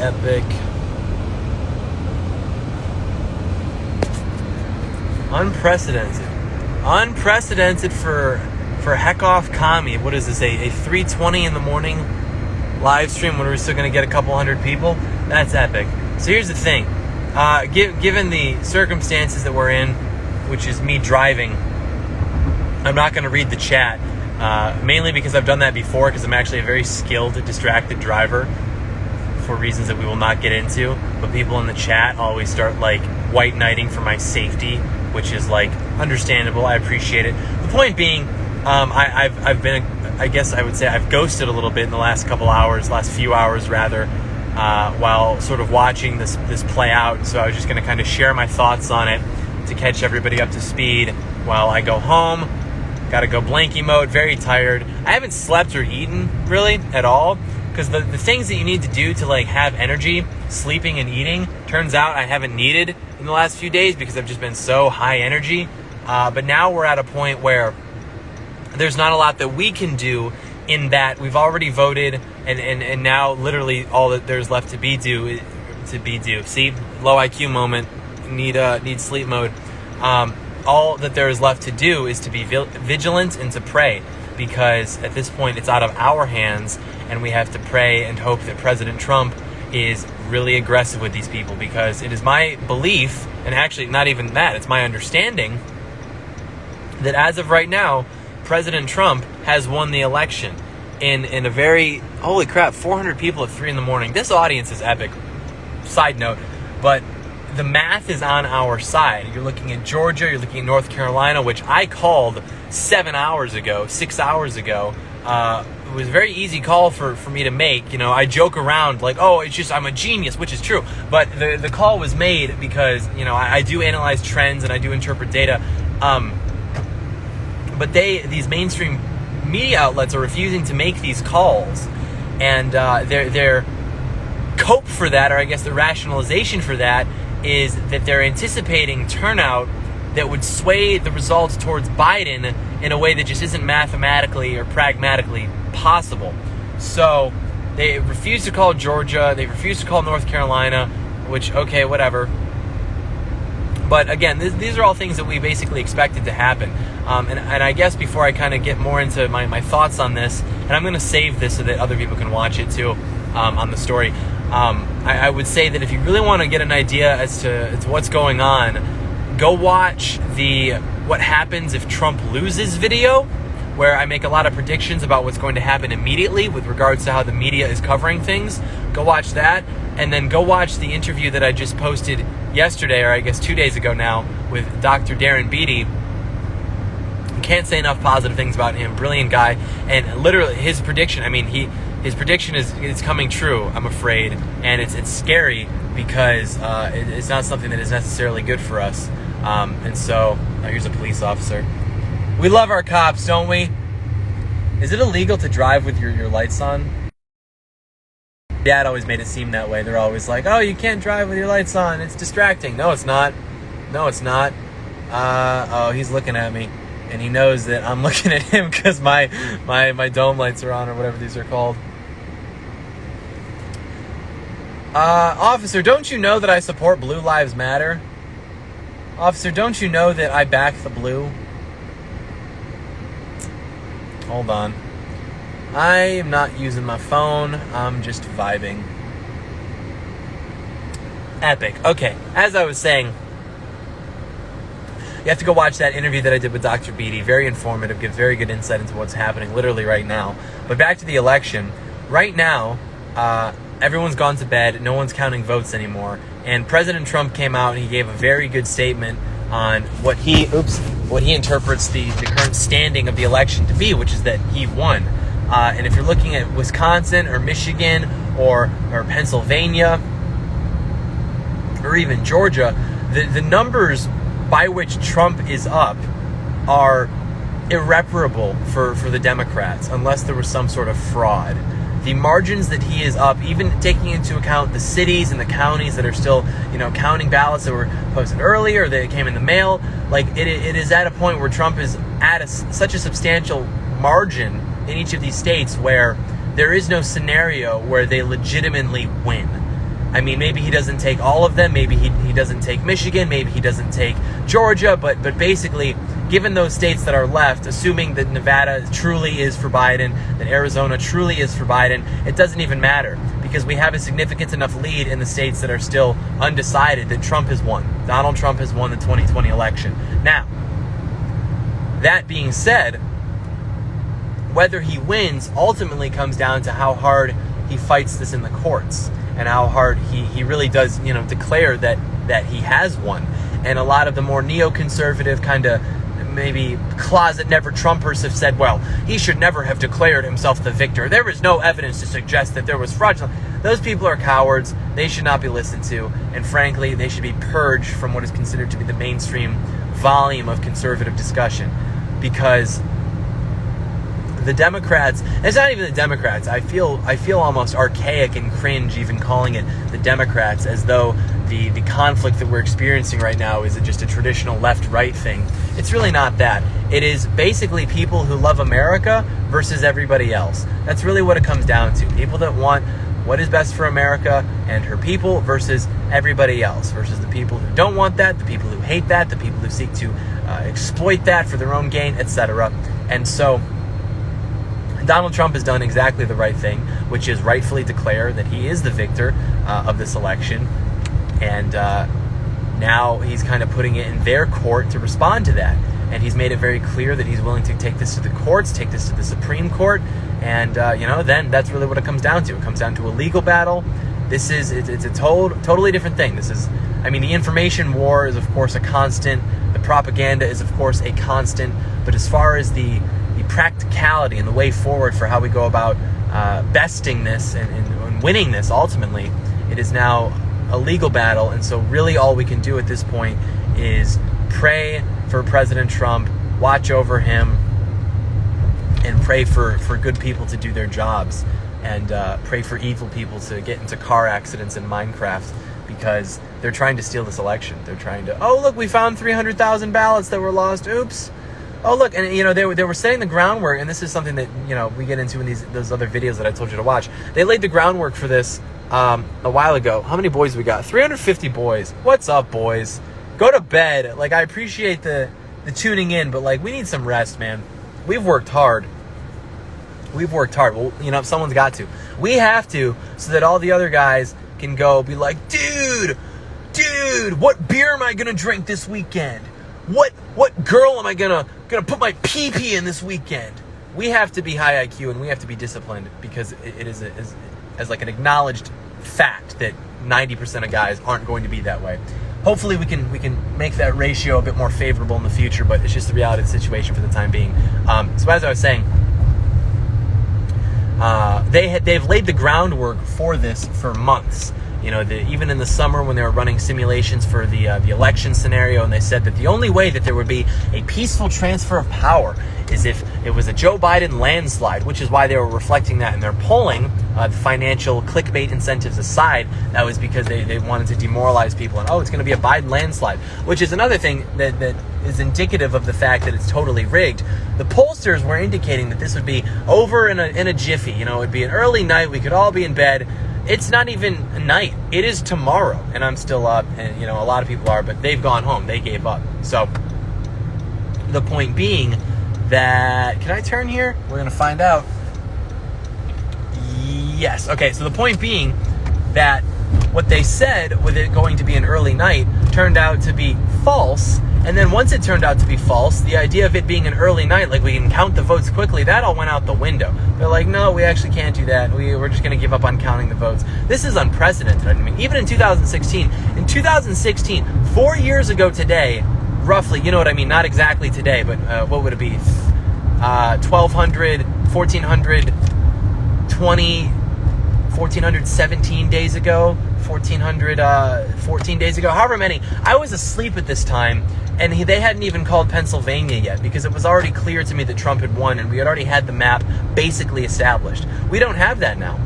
epic. Unprecedented for heck off commie. What is this, a 3:20 in the morning live stream when we're still going to get a couple hundred people? That's epic. So here's the thing. Given the circumstances that we're in, which is me driving, I'm not going to read the chat, mainly because I've done that before, because I'm actually a very skilled, distracted driver for reasons that we will not get into. But people in the chat always start like white knighting for my safety, which is like understandable. I appreciate it. The point being, I've been, I guess I would say I've ghosted a little bit in the last few hours rather, while sort of watching this play out. So I was just going to kind of share my thoughts on it to catch everybody up to speed while I go home. Got to go blankie mode, very tired. I haven't slept or eaten really at all, because the things that you need to do to like have energy, sleeping and eating, turns out I haven't needed in the last few days because I've just been so high energy. But now we're at a point where there's not a lot that we can do, in that we've already voted, and now literally all that there's left to be due. See, low IQ moment, need sleep mode. All that there is left to do is to be vigilant and to pray, because at this point it's out of our hands, and we have to pray and hope that President Trump is really aggressive with these people, because it is my belief, and actually not even that, it's my understanding, that as of right now, President Trump has won the election in a very, holy crap, 400 people at 3 in the morning. This audience is epic. Side note, but the math is on our side. You're looking at Georgia, you're looking at North Carolina, which I called 6 hours ago. It was a very easy call for me to make. You know, I joke around like, oh, it's just I'm a genius, which is true. But the call was made because, you know, I do analyze trends and I do interpret data. But these mainstream media outlets are refusing to make these calls, and their cope for that, or I guess the rationalization for that, is that they're anticipating turnout that would sway the results towards Biden in a way that just isn't mathematically or pragmatically possible. So they refuse to call Georgia, they refuse to call North Carolina, which, okay, whatever. But again, these are all things that we basically expected to happen. And I guess before I kind of get more into my thoughts on this, and I'm going to save this so that other people can watch it too, on the story, I would say that if you really want to get an idea as to what's going on, go watch the What Happens If Trump Loses video, where I make a lot of predictions about what's going to happen immediately with regards to how the media is covering things. Go watch that, and then go watch the interview that I just posted yesterday, or I guess 2 days ago now, with Dr. Darren Beatty. Can't say enough positive things about him. Brilliant guy. And literally his prediction, I mean, his prediction is coming true, I'm afraid. And it's scary because it's not something that is necessarily good for us. And so, here's a police officer. We love our cops, don't we? Is it illegal to drive with your lights on? Dad always made it seem that way. They're always like, oh, you can't drive with your lights on. It's distracting. No, it's not. No, it's not. Oh, he's looking at me. And he knows that I'm looking at him because my dome lights are on, or whatever these are called. Officer, don't you know that I support Blue Lives Matter? Officer, don't you know that I back the blue? Hold on. I am not using my phone. I'm just vibing. Epic. Okay, as I was saying, you have to go watch that interview that I did with Dr. Beatty. Very informative, gives very good insight into what's happening literally right now. But back to the election. Right now, everyone's gone to bed. No one's counting votes anymore. And President Trump came out and he gave a very good statement on what he interprets the current standing of the election to be, which is that he won. And if you're looking at Wisconsin or Michigan or Pennsylvania or even Georgia, the numbers by which Trump is up are irreparable for the Democrats, unless there was some sort of fraud. The margins that he is up, even taking into account the cities and the counties that are still, counting ballots that were posted earlier, that came in the mail, like it is at a point where Trump is at such a substantial margin in each of these states where there is no scenario where they legitimately win. I mean, maybe he doesn't take all of them. Maybe he doesn't take Michigan. Maybe he doesn't take Georgia. But basically, given those states that are left, assuming that Nevada truly is for Biden, that Arizona truly is for Biden, it doesn't even matter, because we have a significant enough lead in the states that are still undecided that Trump has won. Donald Trump has won the 2020 election. Now, that being said, whether he wins ultimately comes down to how hard he fights this in the courts, and how hard he really does, declare that he has won. And a lot of the more neoconservative kind of maybe closet never Trumpers have said, well, he should never have declared himself the victor. There is no evidence to suggest that there was fraudulent. Those people are cowards. They should not be listened to. And frankly, they should be purged from what is considered to be the mainstream volume of conservative discussion. Because the Democrats, it's not even the Democrats. I feel almost archaic and cringe even calling it the Democrats, as though the conflict that we're experiencing right now is just a traditional left-right thing. It's really not that. It is basically people who love America versus everybody else. That's really what it comes down to. People that want what is best for America and her people versus everybody else, versus the people who don't want that, the people who hate that, the people who seek to exploit that for their own gain, etc. And so Donald Trump has done exactly the right thing, which is rightfully declare that he is the victor of this election. And now he's kind of putting it in their court to respond to that. And he's made it very clear that he's willing to take this to the courts, take this to the Supreme Court. And, then that's really what it comes down to. It comes down to a legal battle. It's a totally different thing. The information war is, of course, a constant. The propaganda is, of course, a constant. But as far as the practicality and the way forward for how we go about besting this and winning this, ultimately, it is now a legal battle. And so really all we can do at this point is pray for President Trump, watch over him, and pray for good people to do their jobs, and pray for evil people to get into car accidents in Minecraft, because they're trying to steal this election. They're trying to, oh, look, we found 300,000 ballots that were lost. Oops. Oh, look, and, they were setting the groundwork, and this is something that, we get into in those other videos that I told you to watch. They laid the groundwork for this a while ago. How many boys we got? 350 boys. What's up, boys? Go to bed. I appreciate the tuning in, but, we need some rest, man. We've worked hard. Well, someone's got to. We have to, so that all the other guys can go be like, dude, what beer am I going to drink this weekend? What girl am I gonna put my pee-pee in this weekend? We have to be high IQ, and we have to be disciplined, because it is as an acknowledged fact that 90% of guys aren't going to be that way. Hopefully we can make that ratio a bit more favorable in the future, but it's just the reality of the situation for the time being. So as I was saying, they've laid the groundwork for this for months. Even in the summer when they were running simulations for the election scenario, and they said that the only way that there would be a peaceful transfer of power is if it was a Joe Biden landslide, which is why they were reflecting that in their polling. The financial clickbait incentives aside, that was because they wanted to demoralize people, and it's going to be a Biden landslide, which is another thing that is indicative of the fact that it's totally rigged. The pollsters were indicating that this would be over in a jiffy. It would be an early night. We could all be in bed. It's not even night. It is tomorrow, and I'm still up, and a lot of people are, but they've gone home. They gave up. So the point being that, can I turn here? We're going to find out. Yes. Okay, so the point being that what they said with it going to be an early night turned out to be false. And then once it turned out to be false, the idea of it being an early night, we can count the votes quickly, that all went out the window. They're like, no, we actually can't do that. We're just going to give up on counting the votes. This is unprecedented. Even in 2016, 4 years ago today, roughly, not exactly today, but what would it be? 1,200, 1,400, 1,417 days ago, 14 days ago, however many. I was asleep at this time, and they hadn't even called Pennsylvania yet, because it was already clear to me that Trump had won, and we had already had the map basically established. We don't have that now.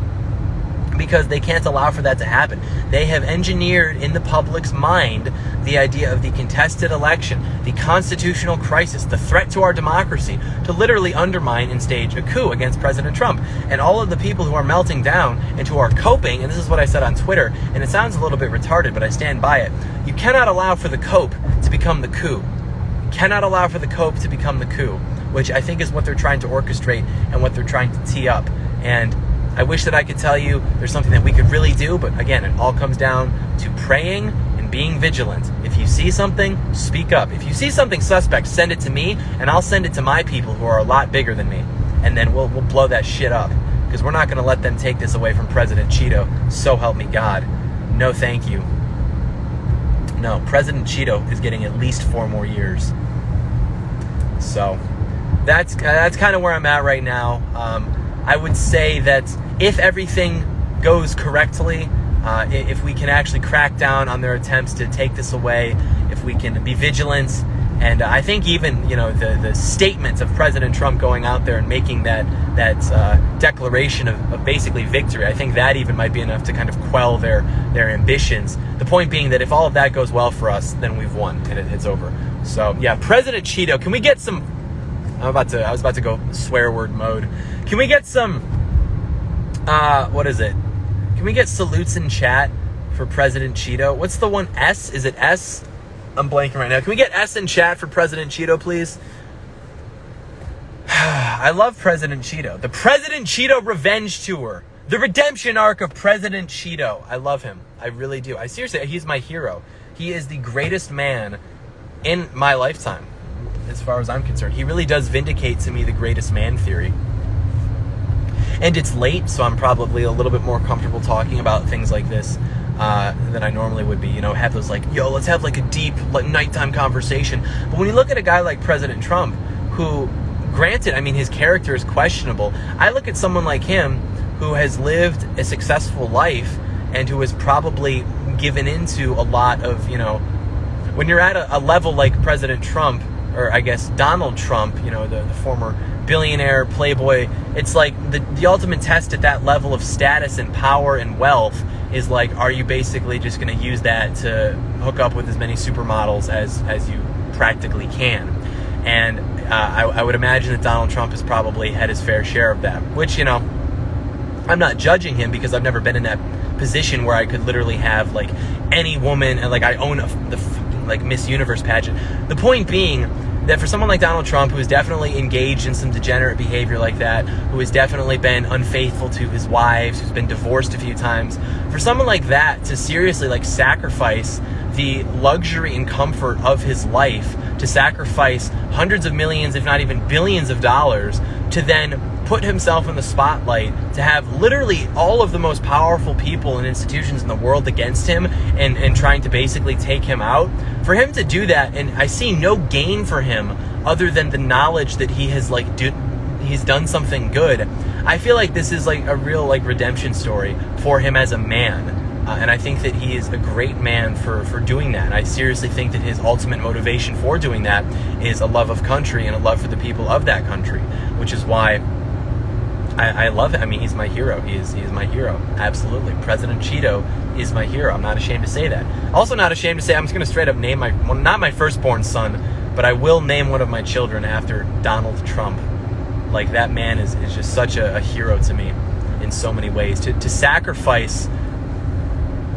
because they can't allow for that to happen. They have engineered in the public's mind the idea of the contested election, the constitutional crisis, the threat to our democracy, to literally undermine and stage a coup against President Trump. And all of the people who are melting down and who are coping, and this is what I said on Twitter, and it sounds a little bit retarded, but I stand by it. You cannot allow for the cope to become the coup. You cannot allow for the cope to become the coup, which I think is what they're trying to orchestrate and what they're trying to tee up. And I wish that I could tell you there's something that we could really do, but again, it all comes down to praying and being vigilant. If you see something, speak up. If you see something suspect, send it to me, and I'll send it to my people who are a lot bigger than me. And then we'll blow that shit up, because we're not going to let them take this away from President Cheeto. So help me God. No, thank you. No, President Cheeto is getting at least 4 more years. So that's kind of where I'm at right now. I would say that if everything goes correctly, if we can actually crack down on their attempts to take this away, if we can be vigilant, and I think even the statement of President Trump going out there and making that declaration of basically victory, I think that even might be enough to kind of quell their ambitions. The point being that if all of that goes well for us, then we've won and it's over. So yeah, President Cheeto, can we get some? I was about to go swear word mode. Can we get some? What is it? Can we get salutes in chat for President Cheeto? What's the one? S? Is it S? I'm blanking right now. Can we get S in chat for President Cheeto, please? I love President Cheeto. The President Cheeto Revenge Tour. The redemption arc of President Cheeto. I love him. I really do. Seriously, he's my hero. He is the greatest man in my lifetime, as far as I'm concerned. He really does vindicate to me the greatest man theory. And it's late, so I'm probably a little bit more comfortable talking about things like this than I normally would be. Have those let's have a deep nighttime conversation. But when you look at a guy like President Trump, who, granted, his character is questionable. I look at someone like him who has lived a successful life and who has probably given into a lot of, when you're at a level like President Trump, or I guess Donald Trump, the former billionaire, playboy, it's like the ultimate test at that level of status and power and wealth is are you basically just going to use that to hook up with as many supermodels as you practically can? And I would imagine that Donald Trump has probably had his fair share of that, which, I'm not judging him because I've never been in that position where I could literally have any woman and I own the Miss Universe pageant. The point being that for someone like Donald Trump, who is definitely engaged in some degenerate behavior like that, who has definitely been unfaithful to his wives, who's been divorced a few times, for someone like that to seriously sacrifice the luxury and comfort of his life, to sacrifice hundreds of millions, if not even billions of dollars, to then put himself in the spotlight, to have literally all of the most powerful people and institutions in the world against him and trying to basically take him out. For him to do that, and I see no gain for him other than the knowledge that he has he's done something good. I feel like this is a real redemption story for him as a man. And I think that he is a great man for doing that. And I seriously think that his ultimate motivation for doing that is a love of country and a love for the people of that country, which is why I love it. He's my hero. He is my hero. Absolutely. President Cheeto is my hero. I'm not ashamed to say that. Also not ashamed to say I'm just going to straight up name not my firstborn son, but I will name one of my children after Donald Trump. That man is just such a hero to me in so many ways. To sacrifice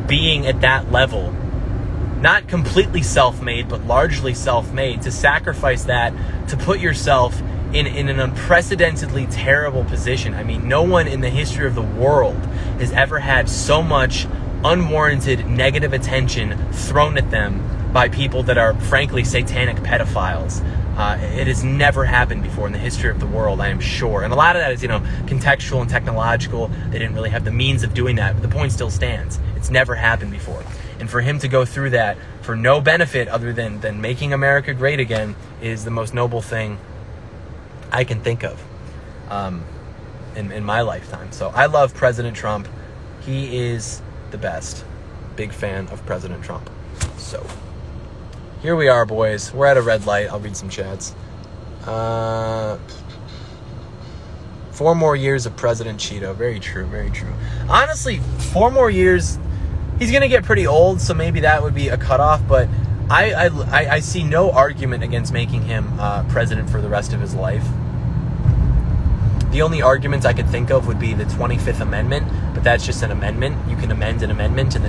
being at that level, not completely self-made, but largely self-made, to sacrifice that, to put yourself in an unprecedentedly terrible position. No one in the history of the world has ever had so much unwarranted negative attention thrown at them by people that are frankly satanic pedophiles. It has never happened before in the history of the world, I am sure. And a lot of that is, contextual and technological. They didn't really have the means of doing that, but the point still stands. It's never happened before. And for him to go through that for no benefit other than making America great again is the most noble thing I can think of in my lifetime. So I love President Trump. He is the best. Big fan of President Trump. So here we are, boys. We're at a red light. I'll read some chats. 4 more years of President Cheeto. Very true, very true. Honestly, 4 more years, he's going to get pretty old, so maybe that would be a cutoff, but I see no argument against making him president for the rest of his life. The only arguments I could think of would be the 25th Amendment, but that's just an amendment. You can amend an amendment and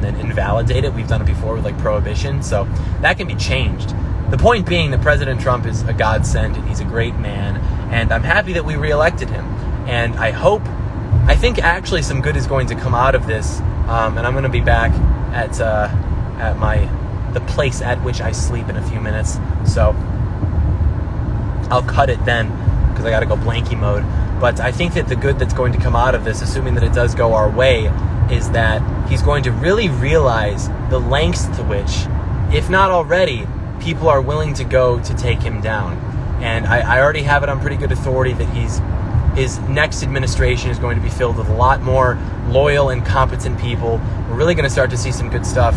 then invalidate it. We've done it before with like prohibition, so that can be changed. The point being that President Trump is a godsend, and he's a great man, and I'm happy that we reelected him. And I think actually some good is going to come out of this, and I'm going to be back at the place at which I sleep in a few minutes, so I'll cut it then, because I got to go blanky mode. But I think that the good that's going to come out of this, assuming that it does go our way, is that he's going to really realize the lengths to which, if not already, people are willing to go to take him down. And I already have it on pretty good authority that his next administration is going to be filled with a lot more loyal and competent people. We're really going to start to see some good stuff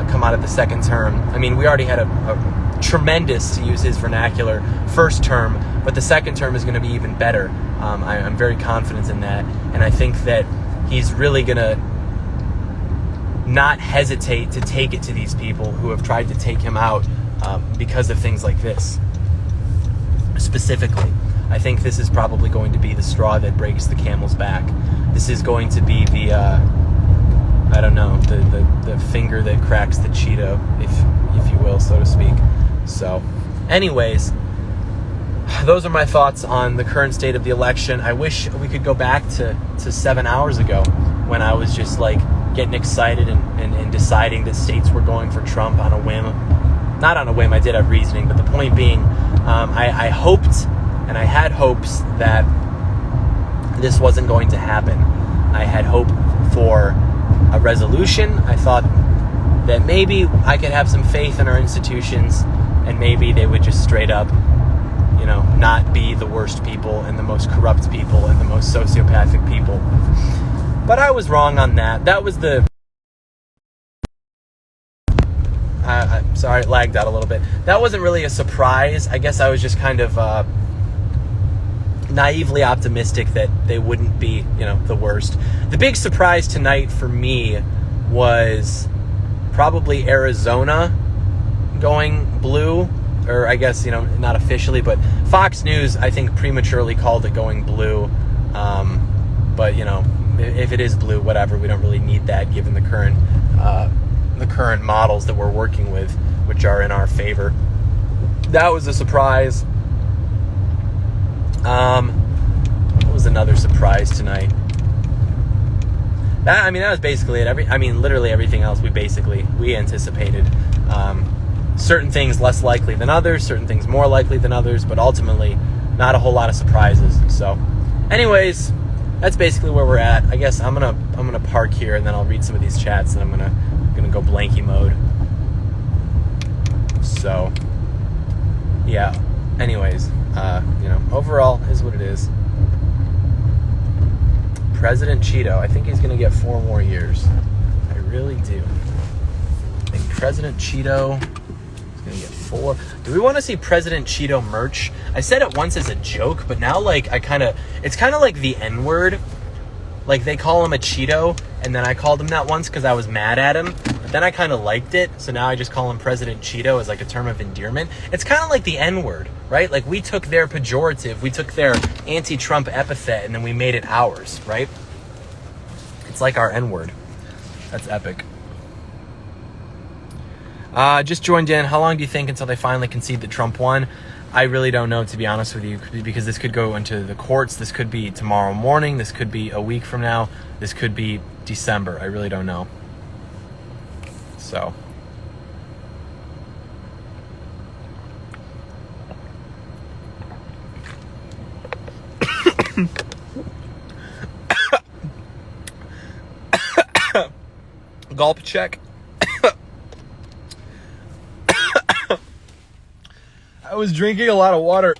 come out of the second term. I mean, we already had a tremendous, to use his vernacular, first term, but the second term is going to be even better. I'm very confident in that, and I think that he's really going to not hesitate to take it to these people who have tried to take him out because of things like this. Specifically, I think this is probably going to be the straw that breaks the camel's back. This is going to be the the finger that cracks the Cheeto, if you will, so to speak. So, anyways, those are my thoughts on the current state of the election. I wish we could go back to 7 hours ago when I was just like getting excited and deciding that states were going for Trump on a whim. Not on a whim, I did have reasoning, but the point being, I hoped, and I had hopes that this wasn't going to happen. I had hope for a resolution. I thought that maybe I could have some faith in our institutions, and maybe they would just straight up, not be the worst people and the most corrupt people and the most sociopathic people. But I was wrong on that. That was the... sorry, it lagged out a little bit. That wasn't really a surprise. I guess I was just kind of naively optimistic that they wouldn't be, the worst. The big surprise tonight for me was probably Arizona going blue. Or I guess, not officially, but Fox News, I think, prematurely called it going blue. But, if it is blue, whatever, we don't really need that given the current models that we're working with, which are in our favor. That was a surprise. What was another surprise tonight? That was basically it. Literally everything else we anticipated. Certain things less likely than others, certain things more likely than others, but ultimately not a whole lot of surprises. So, anyways, that's basically where we're at. I guess I'm gonna park here, and then I'll read some of these chats, and I'm gonna go blanky mode. So, yeah. Anyways, overall is what it is. President Cheeto, I think he's gonna get 4 more years. I really do. I think President Cheeto gonna get 4. Do we want to see President Cheeto merch? I said it once as a joke, but now it's kind of like the N-word. Like they call him a Cheeto, and then I called him that once because I was mad at him, but then I kind of liked it, so now I just call him President Cheeto as like a term of endearment. It's kind of like the N-word, right? Like we took their pejorative, we took their anti-Trump epithet, and then we made it ours, right? It's like our N-word. That's epic. Just joined in. How long do you think until they finally concede that Trump won? I really don't know, to be honest with you, because this could go into the courts. This could be tomorrow morning. This could be a week from now. This could be December. I really don't know. So. Gulp check. I was drinking a lot of water,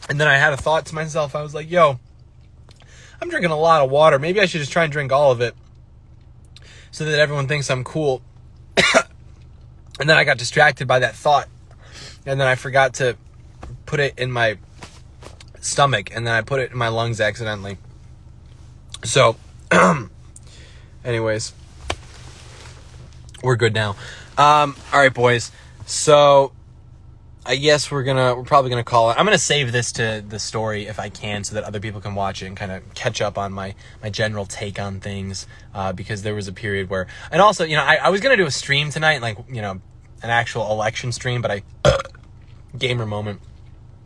and then I had a thought to myself. I was like, yo, I'm drinking a lot of water. Maybe I should just try and drink all of it so that everyone thinks I'm cool. And then I got distracted by that thought, and then I forgot to put it in my stomach, and then I put it in my lungs accidentally. So, anyways, we're good now. All right, boys. So I guess we're probably gonna call it. I'm gonna save this to the story if I can, so that other people can watch it and kind of catch up on my general take on things. Because there was a period where, and also, I was gonna do a stream tonight, like, an actual election stream, but gamer moment.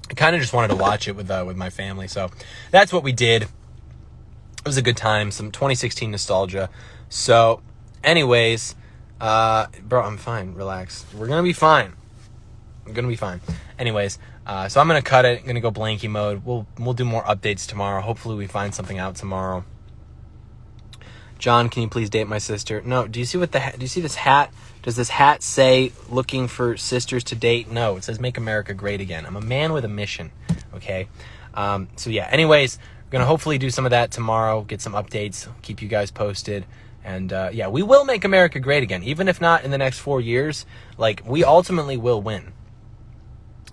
I kind of just wanted to watch it with my family, so that's what we did. It was a good time, some 2016 nostalgia. So, anyways, bro, I'm fine. Relax. We're gonna be fine. I'm gonna be fine. Anyways, so I'm gonna cut it. I'm gonna go blankie mode. We'll do more updates tomorrow. Hopefully, we find something out tomorrow. John, can you please date my sister? No. Do you see do you see this hat? Does this hat say looking for sisters to date? No. It says make America great again. I'm a man with a mission. Okay. So yeah. Anyways, we're gonna hopefully do some of that tomorrow. Get some updates. Keep you guys posted. And yeah, we will make America great again, even if not in the next 4 years. Like, we ultimately will win.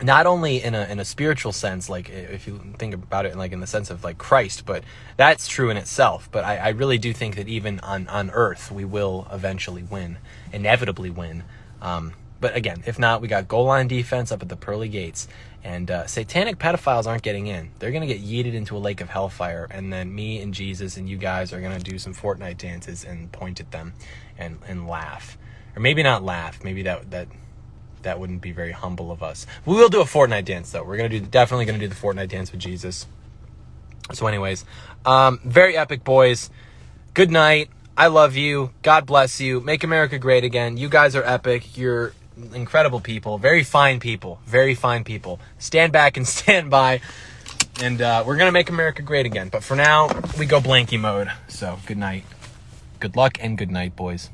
Not only in a spiritual sense, like if you think about it like in the sense of like Christ, but that's true in itself. But I really do think that even on earth, we will eventually win, inevitably win. But again, if not, we got goal line defense up at the pearly gates, and satanic pedophiles aren't getting in. They're going to get yeeted into a lake of hellfire, and then me and Jesus and you guys are going to do some Fortnite dances and point at them and laugh. Or maybe not laugh. Maybe that wouldn't be very humble of us. We will do a Fortnite dance, though. We're definitely going to do the Fortnite dance with Jesus. So anyways, very epic, boys. Good night. I love you. God bless you. Make America great again. You guys are epic. You're incredible people. Very fine people. Very fine people. Stand back and stand by. And we're going to make America great again. But for now, we go blankie mode. So good night. Good luck and good night, boys.